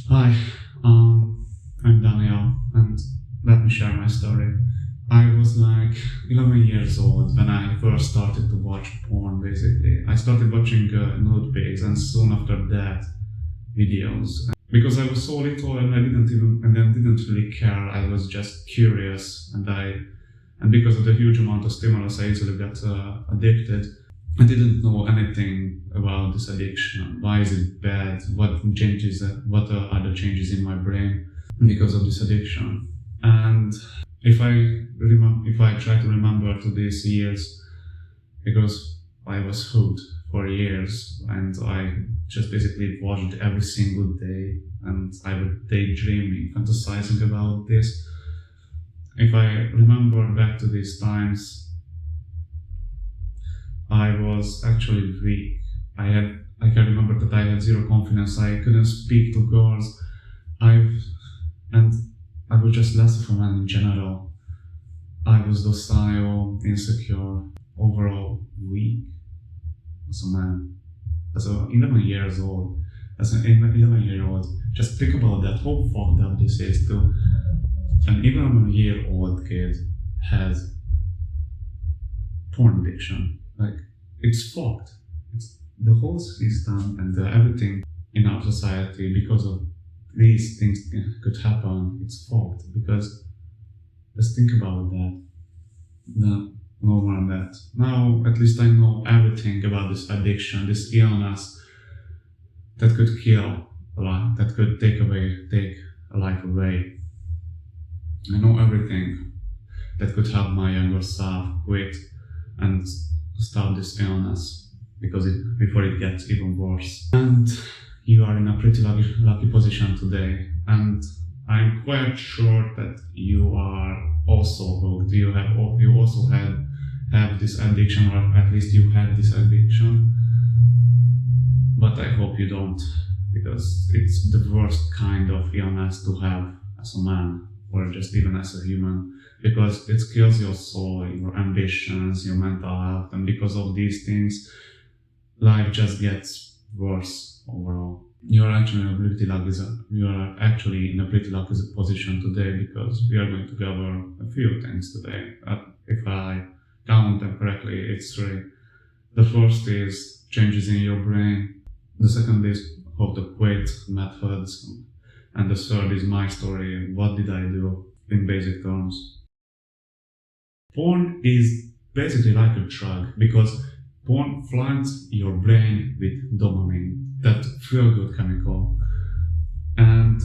Hi, I'm Daniel, and let me share my story. I was like 11 years old when I first started to watch porn, basically. I started watching nude pics, and soon after that, videos. Because I was so little and I didn't really care. I was just curious, and because of the huge amount of stimulus, I easily got addicted. I didn't know anything about this addiction. Why is it bad? What are the changes in my brain because of this addiction? And if I try to remember to these years, because I was hooked for years, and I just basically watched every single day, and I would daydreaming, fantasizing about this. If I remember back to these times, I was actually weak. I can remember that I had zero confidence. I couldn't speak to girls. I've and I was just less of a man in general. I was docile, insecure, overall weak as a man. As a 11 years old, as an 11-year-old, just think about that. How fucked up this is to an 11-year-old kid has porn addiction. Like, it's fucked. It's the whole system and everything in our society because of these things could happen. It's fucked because let's think about that. No more on that. Now, at least I know everything about this addiction, this illness that could kill a life, that could take a life away. I know everything that could help my younger self quit and stop this illness before it gets even worse. And you are in a pretty lucky position today, and I'm quite sure that you are also hooked. You also have this addiction, or at least you had this addiction. But I hope you don't, because it's the worst kind of illness to have as a man, or just even as a human, because it kills your soul, your ambitions, your mental health, and because of these things, life just gets worse overall. You are actually in a pretty lucky position today, because we are going to cover a few things today. If I count them correctly, it's three. The first is changes in your brain. The second is how to quit methods, and the third is my story. What did I do in basic terms? Porn is basically like a drug, because porn floods your brain with dopamine, that feel-good chemical, and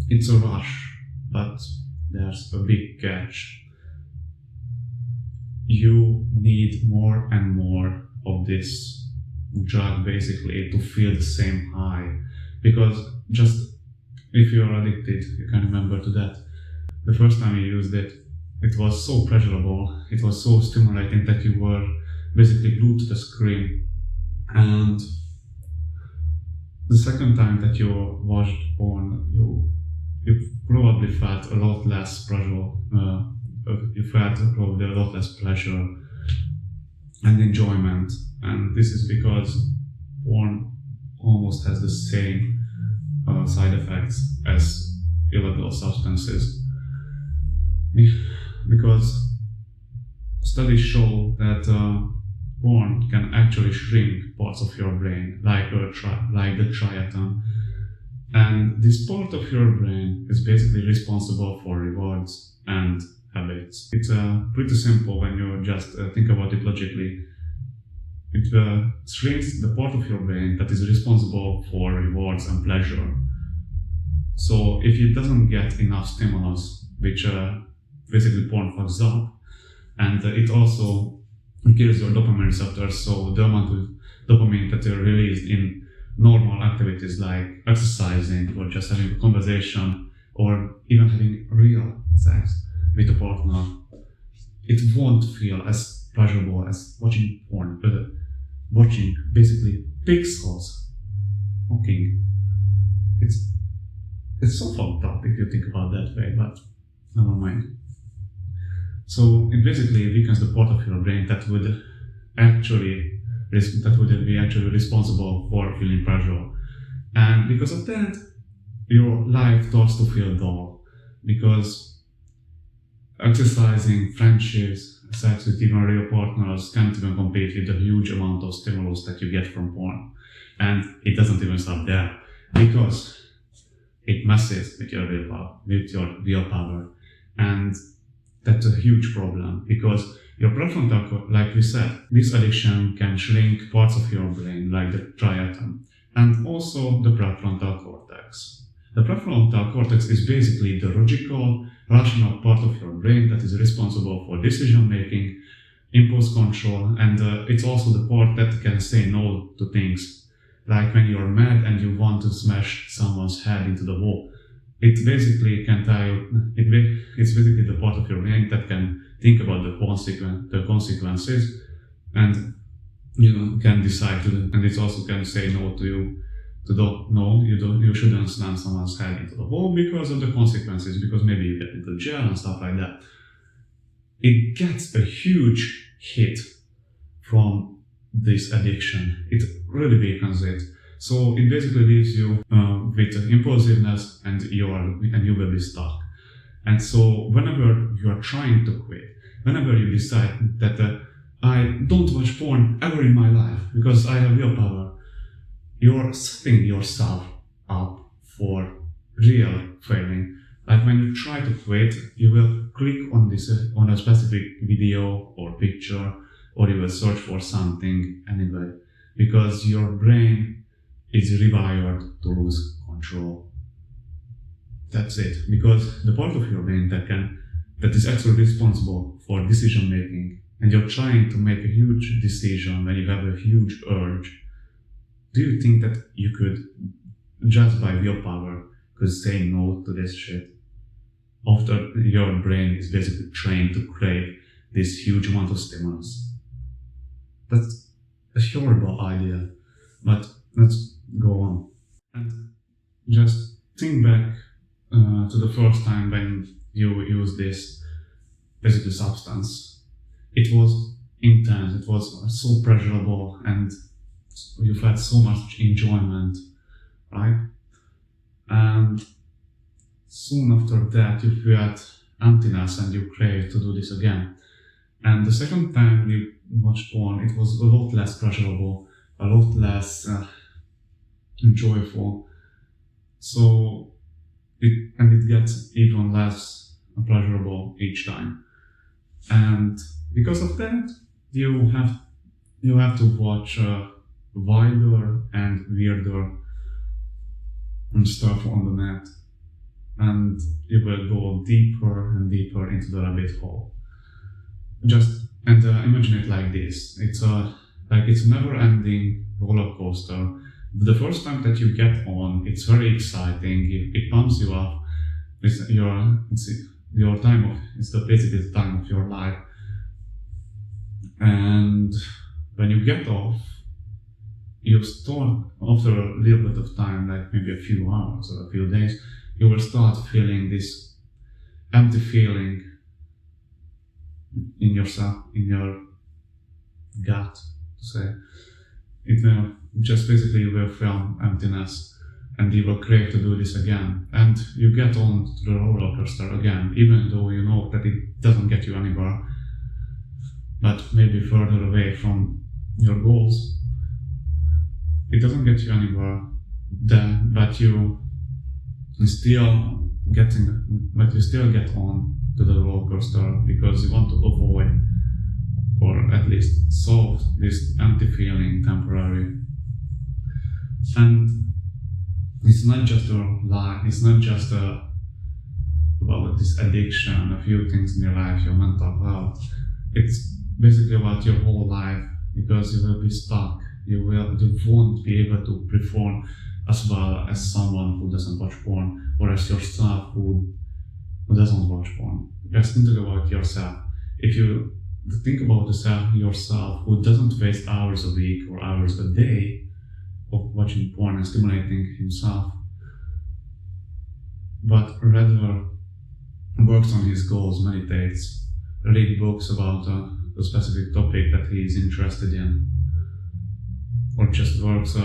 it's a rush, but there's a big catch. You need more and more of this drug, basically, to feel the same high, because just if you're addicted, you can remember to that. The first time you used it, it was so pleasurable, it was so stimulating that you were basically glued to the screen. And the second time that you watched porn, you probably felt a lot less pleasure. You felt probably a lot less pleasure and enjoyment. And this is because porn almost has the same side effects as illegal substances. Because studies show that porn can actually shrink parts of your brain, like the striatum. And this part of your brain is basically responsible for rewards and habits. It's pretty simple when you just think about it logically. It shrinks the part of your brain that is responsible for rewards and pleasure. So if it doesn't get enough stimulus, which basically porn fucks up, and it also kills your dopamine receptors, so the amount of dopamine that are released in normal activities like exercising or just having a conversation or even having real sex with a partner, it won't feel as pleasurable as watching porn, watching basically pixels fucking. It's so fucked up if you think about that way, but never mind. So it basically weakens the part of your brain that would be actually responsible for feeling pleasure. And And because of that, your life starts to feel dull. Because exercising, friendships, sex with even real partners can't even compete with the huge amount of stimulus that you get from porn. And it doesn't even stop there, because it messes with your willpower. And that's a huge problem, because your prefrontal, like we said, this addiction can shrink parts of your brain, like the striatum, and also the prefrontal cortex. The prefrontal cortex is basically the logical, rational part of your brain that is responsible for decision making, impulse control, and it's also the part that can say no to things. Like when you're mad and you want to smash someone's head into the wall, it basically can tell you, it's basically the part of your brain that can think about the consequences, and you can decide to, and it also can say no to you. You shouldn't slam someone's head into the wall because of the consequences, because maybe you get into jail and stuff like that. It gets a huge hit from this addiction. It really weakens it. So it basically leaves you with impulsiveness, and you will be stuck. And so whenever you are trying to quit, whenever you decide that I don't watch porn ever in my life because I have willpower, you're setting yourself up for real failing. Like when you try to quit, you will click on a specific video or picture, or you will search for something anyway, because your brain is rewired to lose control. That's it. Because the part of your brain that is actually responsible for decision making, and you're trying to make a huge decision when you have a huge urge. Do you think that you could, just by willpower, could say no to this shit? After your brain is basically trained to crave this huge amount of stimulus. That's a horrible idea, but let's go on. And just think back to the first time when you used this basically substance. It was intense, it was so pleasurable, and you felt so much enjoyment, right? And soon after that, you felt emptiness and you craved to do this again. And the second time you watched porn, it was a lot less pleasurable, a lot less joyful. So it gets even less pleasurable each time. And because of that, you have to watch wilder and weirder stuff on the net, and you will go deeper and deeper into the rabbit hole. Imagine it like this: it's a never-ending roller coaster. The first time that you get on, it's very exciting. It pumps you up. It's basically the time of your life. And when you get off, you start, after a little bit of time, like maybe a few hours or a few days, you will start feeling this empty feeling in yourself, in your gut, to say. It will just basically you will feel emptiness, and you will crave to do this again. And you get on to the roller coaster again, even though you know that it doesn't get you anywhere, but maybe further away from your goals. It doesn't get you anywhere, but you still get on to the roller coaster because you want to avoid, or at least solve, this empty feeling temporarily. And it's not just a lie, it's not just about this addiction, a few things in your life, your mental health. It's basically about your whole life, because you will be stuck. You won't be able to perform as well as someone who doesn't watch porn, or as yourself who doesn't watch porn. Just think about yourself. If you think about yourself who doesn't waste hours a week or hours a day of watching porn and stimulating himself, but rather works on his goals, meditates, read books about a specific topic that he is interested in, or just works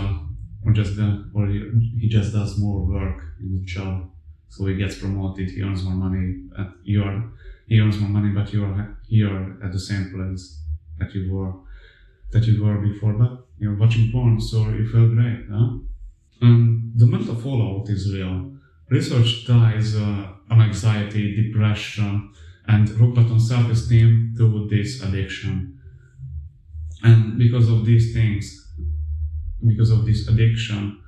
or he just does more work in the job, so he gets promoted, he earns more money, he earns more money, but you are here at the same place that you were before, but you're watching porn, so you feel great, huh? And the mental fallout is real. Research ties on anxiety, depression, and rock bottom self-esteem to this addiction. And because of these things, because of this addiction,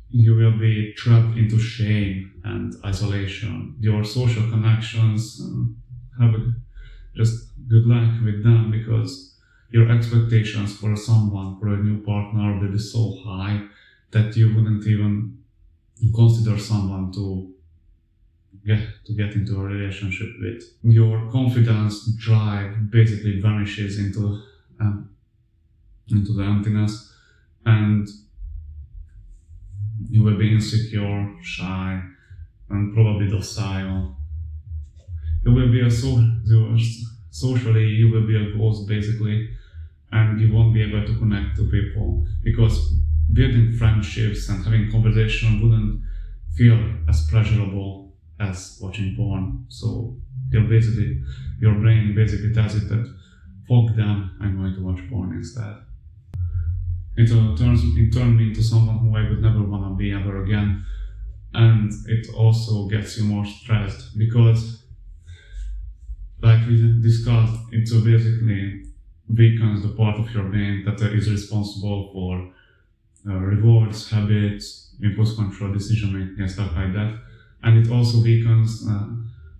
you will be trapped into shame and isolation. Your social connections, just good luck with them, because your expectations for someone, for a new partner, will be so high that you wouldn't even consider someone to get into a relationship with. Your confidence, drive basically vanishes into the emptiness, and you will be insecure, shy, and probably docile. You will be socially, you will be a ghost basically, and you won't be able to connect to people, because building friendships and having conversation wouldn't feel as pleasurable as watching porn. So your brain basically tells it that fuck them, I'm going to watch porn instead. It turned me into someone who I would never want to be ever again. And it also gets you more stressed, because, like we discussed, it basically weakens the part of your brain that is responsible for rewards, habits, impulse control, decision making, and stuff like that. And it also weakens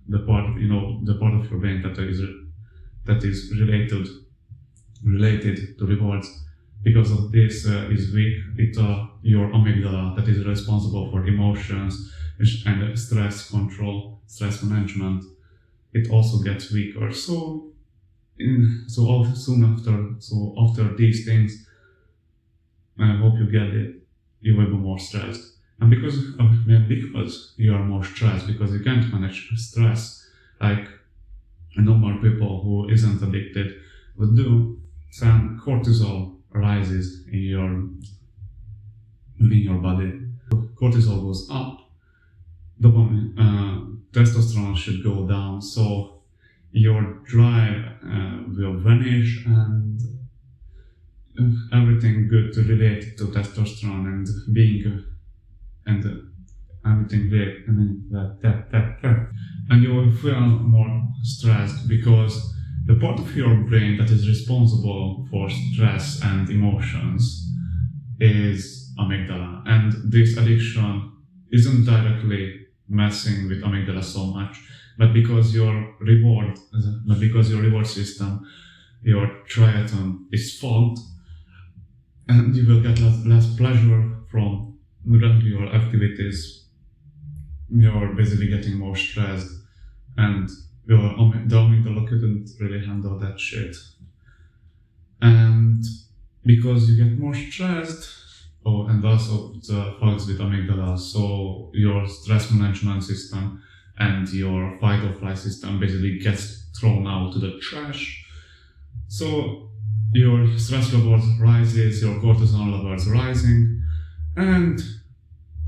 the part of your brain that is related to rewards. Because of this is weak, your amygdala, that is responsible for emotions and stress control, stress management, it also gets weaker. So after these things, I hope you get it, you will be more stressed. And because you are more stressed, because you can't manage stress like normal people who isn't addicted would do, then cortisol rises in your body. Cortisol goes up, dopamine, testosterone should go down, so your drive will vanish, and everything good to relate to testosterone and being and everything there, and you will feel more stressed, because the part of your brain that is responsible for stress and emotions is amygdala, and this addiction isn't directly messing with amygdala so much, but because your reward system, your triathlon, is fogged, and you will get less pleasure from your activities. You're basically getting more stressed, and the amygdala couldn't really handle that shit. And because you get more stressed, and also the fogs with amygdala, so your stress management system and your fight or flight system basically gets thrown out to the trash. So your stress levels rises, your cortisol levels rising, and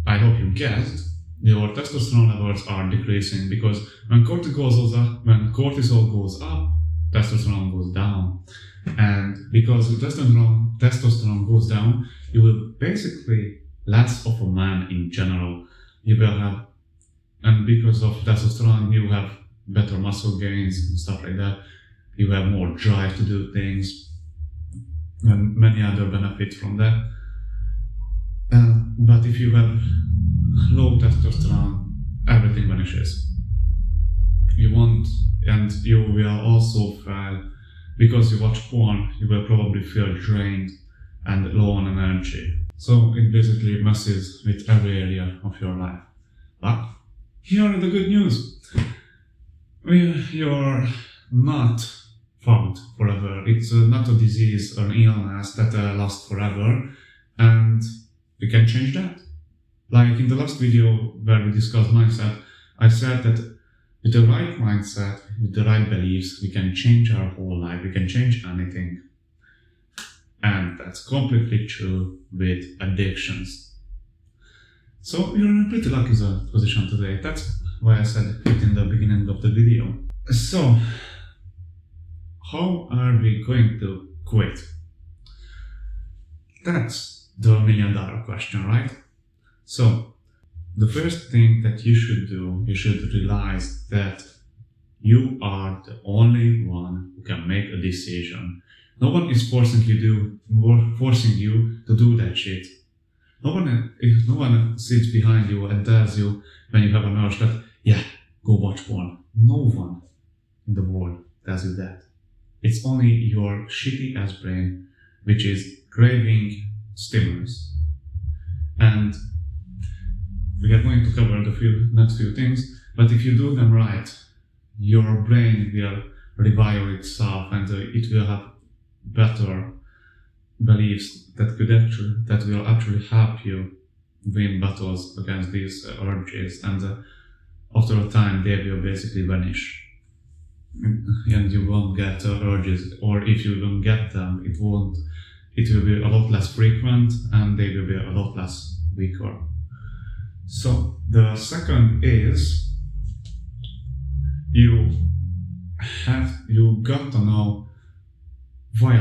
I hope you guessed, your testosterone levels are decreasing, because when cortisol goes up, testosterone goes down. And because testosterone goes down, you will basically less of a man in general. You will have, and because of testosterone, you have better muscle gains and stuff like that. You have more drive to do things, and many other benefits from that. But if you have low testosterone, everything vanishes. You will also feel, because you watch porn, you will probably feel drained and low on energy. So it basically messes with every area of your life. But here are the good news. You're not fucked forever. It's not a disease or an illness that lasts forever, and we can change that. Like in the last video where we discussed mindset, I said that with the right mindset, with the right beliefs, we can change our whole life, we can change anything. And that's completely true with addictions. So you're in a pretty lucky position today. That's why I said it in the beginning of the video. So, how are we going to quit? That's the $1,000,000 question, right? So, the first thing that you should do, you should realize that you are the only one who can make a decision. No one is forcing you to do that shit. No one sits behind you and tells you when you have an urge that, yeah, go watch porn. No one in the world tells you that. It's only your shitty ass brain which is craving stimulus. And we are going to cover the next few things, but if you do them right, your brain will rewire itself and it will have better beliefs that will actually help you win battles against these urges, and after a time they will basically vanish and you won't get urges, or if you don't get them, it will be a lot less frequent and they will be a lot less weaker. So the second is you got to know why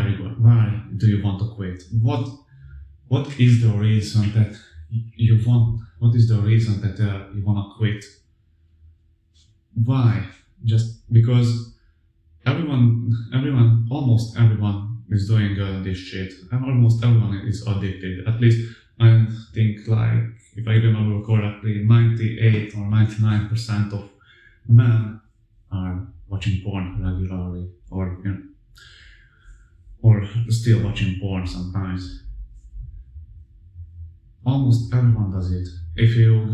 do you want to quit? What is the reason that you want? What is the reason that you want to quit? Why? Just because almost everyone is doing this shit, and almost everyone is addicted. At least I think, like, if I remember correctly, 98 or 99% of men are watching porn regularly, or still watching porn sometimes. Almost everyone does it. If you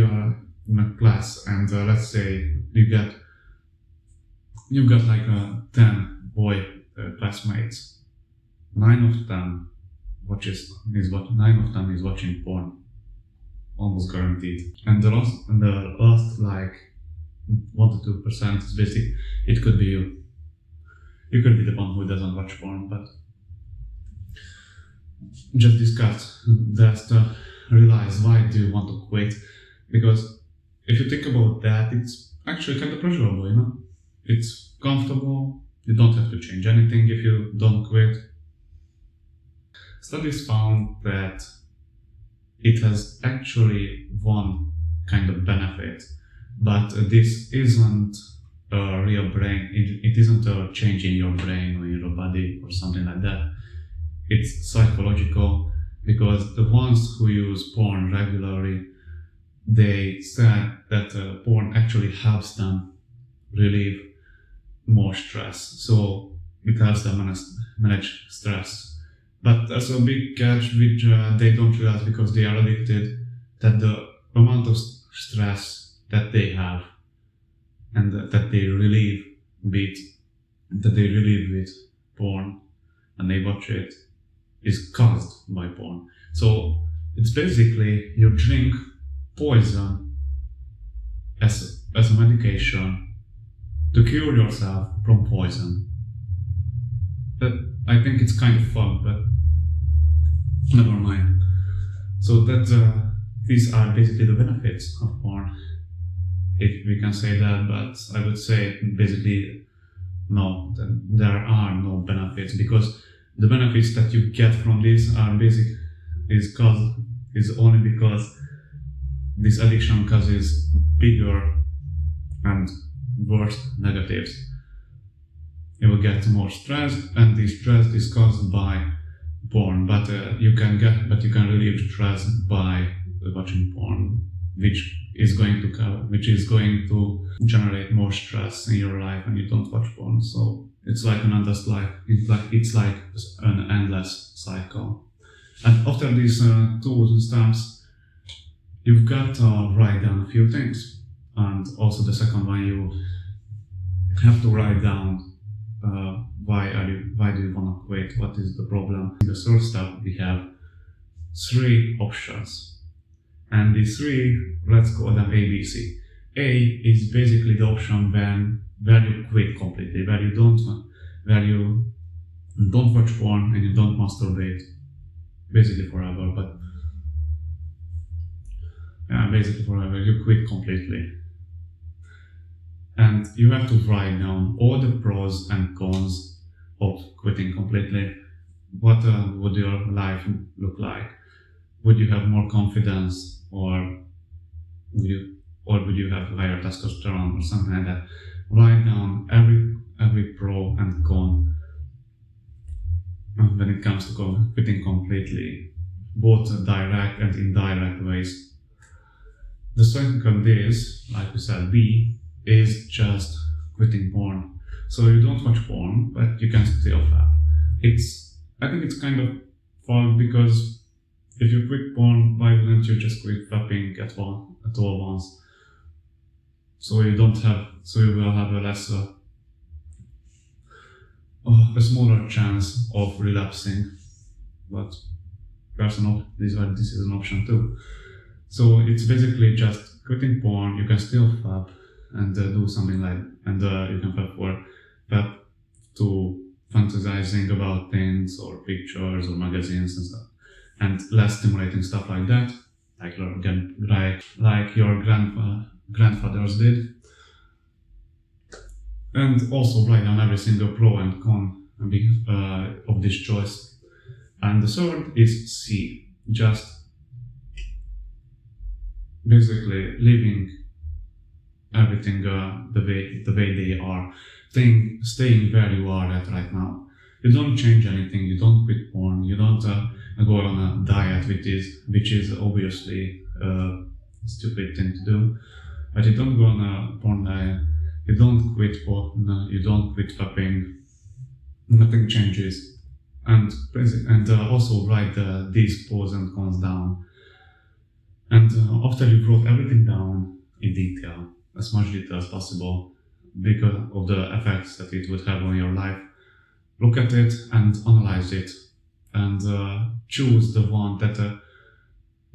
are in a class and let's say you got like 10 boy classmates, 9 of them is watching porn, almost guaranteed. And the last like 1 to 2% is basically, it could be you. You could be the one who doesn't watch porn, but just discuss that. Realize why do you want to quit? Because if you think about that, it's actually kind of pleasurable, you know? It's comfortable, you don't have to change anything if you don't quit. Studies found that it has actually one kind of benefit, but this isn't a real brain, it isn't a change in your brain or in your body or something like that. It's psychological, because the ones who use porn regularly, they said that porn actually helps them relieve more stress. So it helps them manage stress. But there's a big catch which they don't realize because they are addicted, that the amount of stress that they have and that they relieve with porn and they watch it is caused by porn. So it's basically you drink poison as a medication to cure yourself from poison. That, I think it's kind of fun, but never mind. So that these are basically the benefits of porn, if we can say that. But I would say basically no, there are no benefits, because the benefits that you get from this is only because this addiction causes bigger and worse negatives. You will get more stress, and this stress is caused by porn. But you can relieve stress by watching porn, which is going to generate more stress in your life when you don't watch porn. So it's like an endless life. It's like an endless cycle. And after these 2 steps, you've got to write down a few things. And also the second one, you have to write down why do you want to quit? What is the problem? In the third step, we have 3 options. And these 3, let's call them A, B, C. A is basically the option where you quit completely, where don't watch porn and you don't masturbate basically forever, but basically forever, you quit completely. And you have to write down all the pros and cons of quitting completely. What would your life look like? Would you have more confidence, or would you have higher testosterone or something like that? Write down every pro and con when it comes to quitting completely, both direct and indirect ways. The second is, like we said, B, is just quitting porn. So you don't watch porn, but you can still fap. I think it's kind of fun, because if you quit porn, why wouldn't you just quit fapping at all once? So you will have a smaller chance of relapsing. But this is an option too. So it's basically just quitting porn. You can still fap and do something like, and you can fap to fantasizing about things or pictures or magazines and stuff, and less stimulating stuff like that, like your grandfathers did. And also write down every single pro and con of this choice. And the third is C, just basically leaving everything the way they are, staying where you are at right now. You don't change anything. You don't quit porn. You don't go on a diet, which is obviously a stupid thing to do. But you don't go on a porn diet. You don't quit porn. You don't quit fapping. Nothing changes. And also write these pros and cons down. And after you've wrote everything down in detail, as much detail as possible, because of the effects that it would have on your life, look at it and analyze it, and choose the one that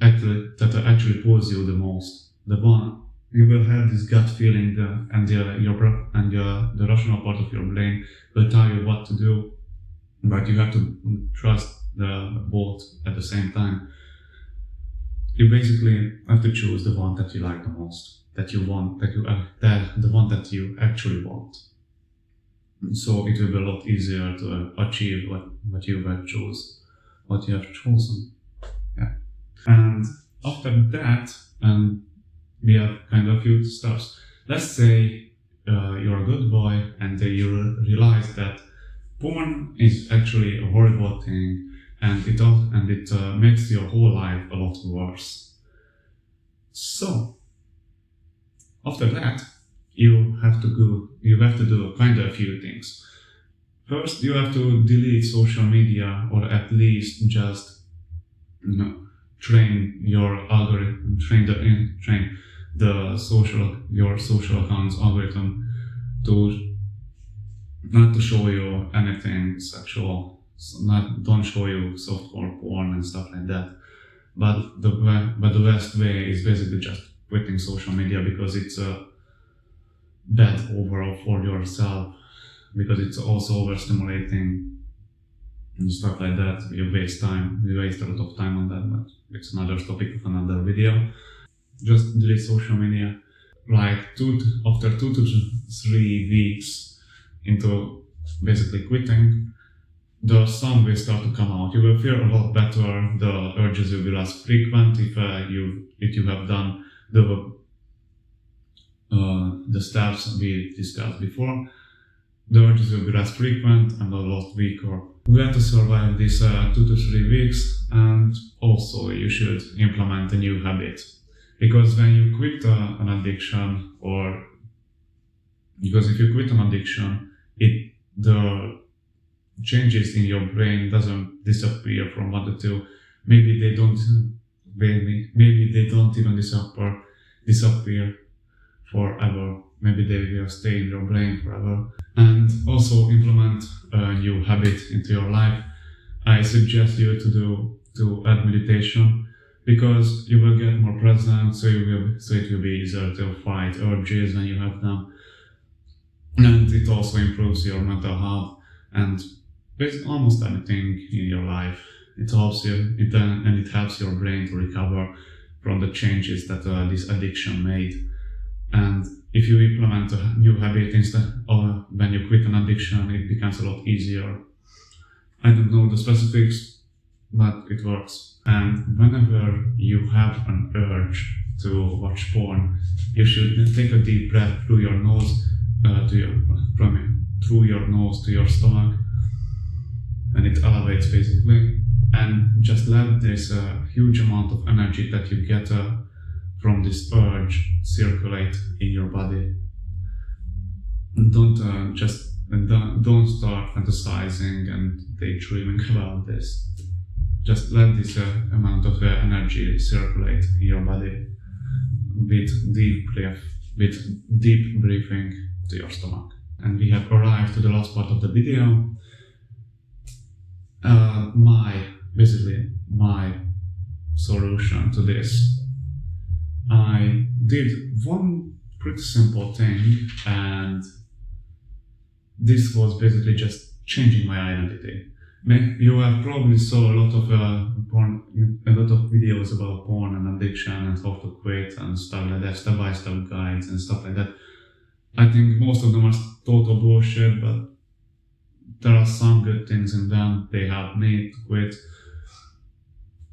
actually pulls you the most. The one you will have this gut feeling, and the rational part of your brain will tell you what to do, but you have to trust both at the same time. You basically have to choose the one that you like the most, that you want, the one that you actually want. So it will be a lot easier to achieve what you have chosen. Yeah. And after that, we have kind of a few steps. Let's say you're a good boy and you realize that porn is actually a horrible thing, and it makes your whole life a lot worse. So after that, you have to do kind of a few things. First, you have to delete social media, or at least just train your algorithm, train your social accounts algorithm to not to show you anything sexual. So don't show you softcore porn and stuff like that. But the best way is basically just quitting social media, because it's bad overall for yourself, because it's also overstimulating and stuff like that. You waste a lot of time on that, but it's another topic of another video. Just delete social media. Like after 2 to 3 weeks into basically quitting, the sun will start to come out. You will feel a lot better. The urges will be less frequent if you have done the steps we discussed before. The urges will be less frequent and a lot weaker. We have to survive these 2 to 3 weeks, and also you should implement a new habit. Because when you quit an addiction, because if you quit an addiction, the changes in your brain doesn't disappear from 1 to 2. Maybe they don't even disappear forever. Maybe they will stay in your brain forever. And also implement a new habit into your life. I suggest you to add meditation, because you will get more present, so it will be easier to fight urges when you have them. And it also improves your mental health, and with almost anything in your life. It helps you, and it helps your brain to recover from the changes that this addiction made. And if you implement a new habit instead, or when you quit an addiction, it becomes a lot easier. I don't know the specifics, but it works. And whenever you have an urge to watch porn, you should take a deep breath through your nose, through your nose to your stomach, and it elevates basically. And just let this huge amount of energy that you get from this urge circulate in your body. And don't start fantasizing and daydreaming about this. Just let this amount of energy circulate in your body with deep breathing to your stomach. And we have arrived to the last part of the video. My solution to this. I did one pretty simple thing, and this was basically just changing my identity. You have probably saw a lot of videos about porn and addiction and how to quit and stuff like that, step-by-step guides and stuff like that. I think most of them are total bullshit, but there are some good things in them. They help me to quit.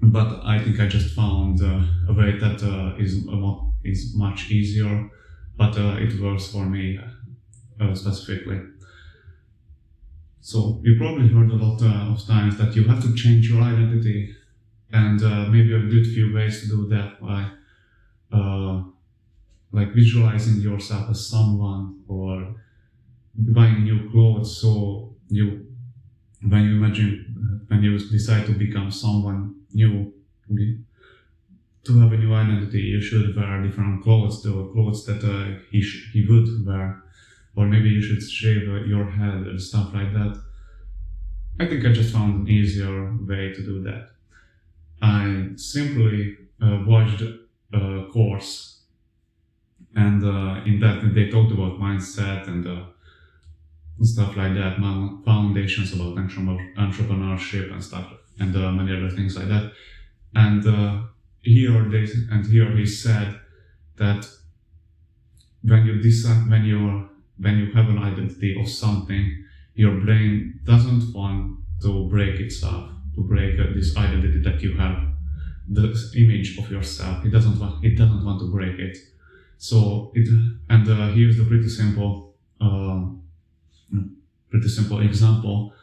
But I think I just found a way that is much easier, but it works for me specifically. So you probably heard a lot of times that you have to change your identity, and maybe a good few ways to do that by like visualizing yourself as someone, or buying new clothes. So when you decide to become someone new, to have a new identity, you should wear different clothes, the clothes that he would wear, or maybe you should shave your head and stuff like that. I think I just found an easier way to do that. I simply watched a course, and in that they talked about mindset and stuff like that, foundations about entrepreneurship and stuff, and many other things like that. And here he said that when you have an identity of something, your brain doesn't want to break itself, to break this identity that you have, this image of yourself. It doesn't want to break it. So here's the pretty simple example.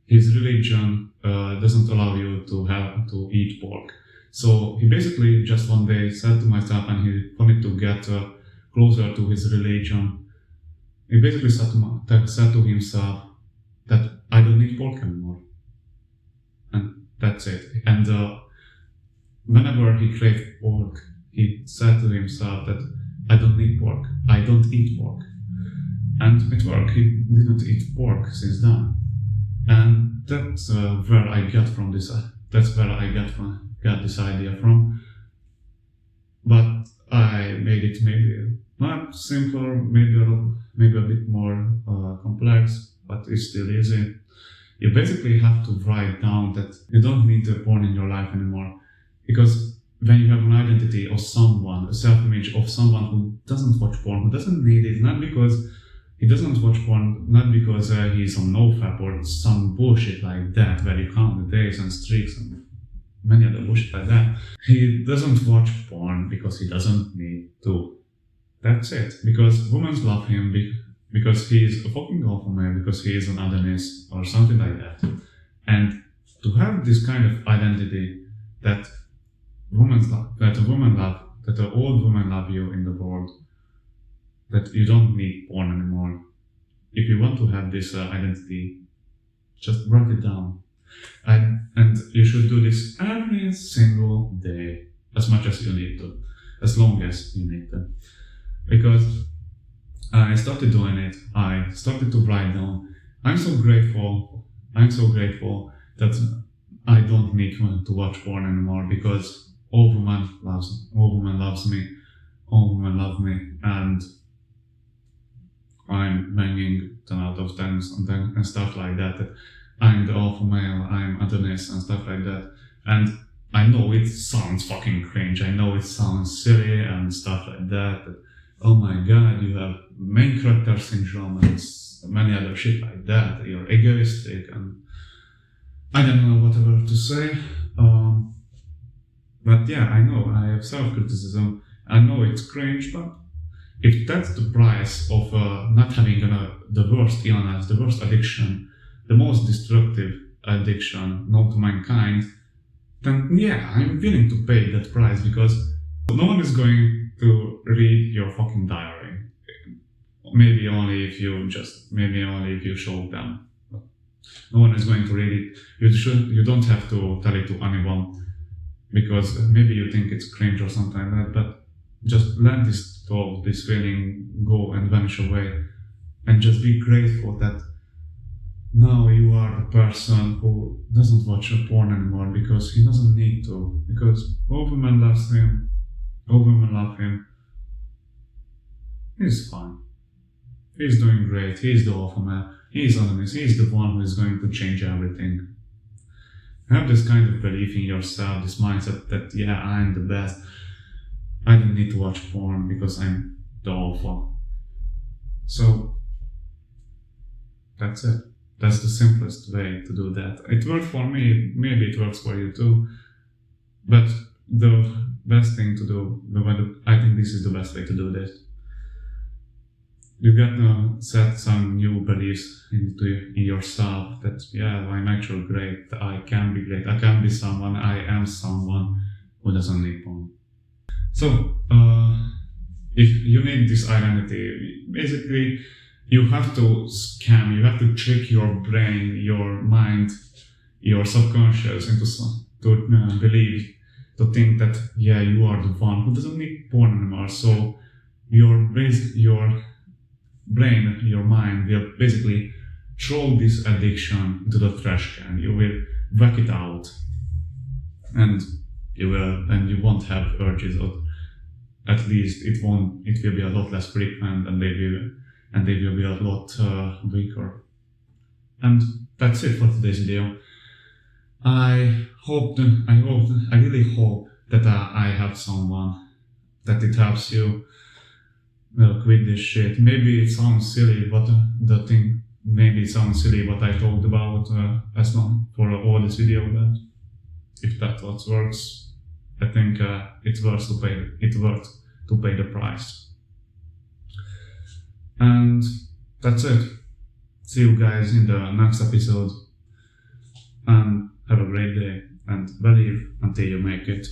His religion doesn't allow you to eat pork. So he basically just one day said to myself, and he wanted to get closer to his religion. He basically said to himself that I don't eat pork anymore, and that's it. And whenever he craved pork, he said to himself that I don't eat pork. I don't eat pork. And it worked. He didn't eat pork since then. And that's where I got from this. That's where I got this idea from. But I made it maybe not simpler, maybe a bit more complex, but it's still easy. You basically have to write down that you don't need the porn in your life anymore, because when you have an identity of someone, a self-image of someone who doesn't watch porn, who doesn't need it, not because he doesn't watch porn, not because he's on NoFap or some bullshit like that, where you count the days and streaks and many other bullshit like that. He doesn't watch porn because he doesn't need to. That's it. Because women love him because he's a fucking alpha male, because he is an Adonis or something like that. And to have this kind of identity that all women love you in the world, that you don't need porn anymore. If you want to have this identity, just write it down. And you should do this every single day, as much as you need to, as long as you need to. Because I started doing it, I started to write down. I'm so grateful that I don't need to watch porn anymore, because all women loves me, all women love me, and I'm banging 10 out of 10 and stuff like that. That I'm the alpha male, I'm Adonis and stuff like that. And I know it sounds fucking cringe. I know it sounds silly and stuff like that. That oh my god, you have main character syndrome and many other shit like that. You're egoistic and I don't know whatever to say. But yeah, I know I have self-criticism. I know it's cringe, but if that's the price of not having the worst illness, the worst addiction, the most destructive addiction known to mankind, then yeah, I'm willing to pay that price because no one is going to read your fucking diary. Maybe only if you show them. No one is going to read it. You don't have to tell it to anyone because maybe you think it's cringe or something like that, but just let this thought, this feeling go and vanish away and just be grateful that now you are the person who doesn't watch porn anymore because he doesn't need to, because all women love him. He's fine. He's doing great. He's the alpha male. He's honest. He's the one who is going to change everything. Have this kind of belief in yourself, this mindset that yeah, I'm the best. I don't need to watch porn because I'm the alpha. So that's it. That's the simplest way to do that. It worked for me, maybe it works for you too. But the best thing to do, I think this is the best way to do this. You got to set some new beliefs in yourself that, yeah, I'm actually great, I can be great, I can be someone, I am someone who doesn't need porn. So, if you need this identity, basically, you have to you have to trick your brain, your mind, your subconscious to believe, to think that, yeah, you are the one who doesn't need porn anymore. So, your brain, your mind will basically throw this addiction into the trash can. You will whack it out, and you won't have urges, or at least it will be a lot less frequent, and they will be a lot weaker. And that's it for today's video. I really hope that I help someone, that it helps you quit this shit. Maybe it sounds silly, but maybe it sounds silly what I talked about as long for all this video, but if that what works, I think it's worth to pay the price. And that's it. See you guys in the next episode, and have a great day, and believe until you make it.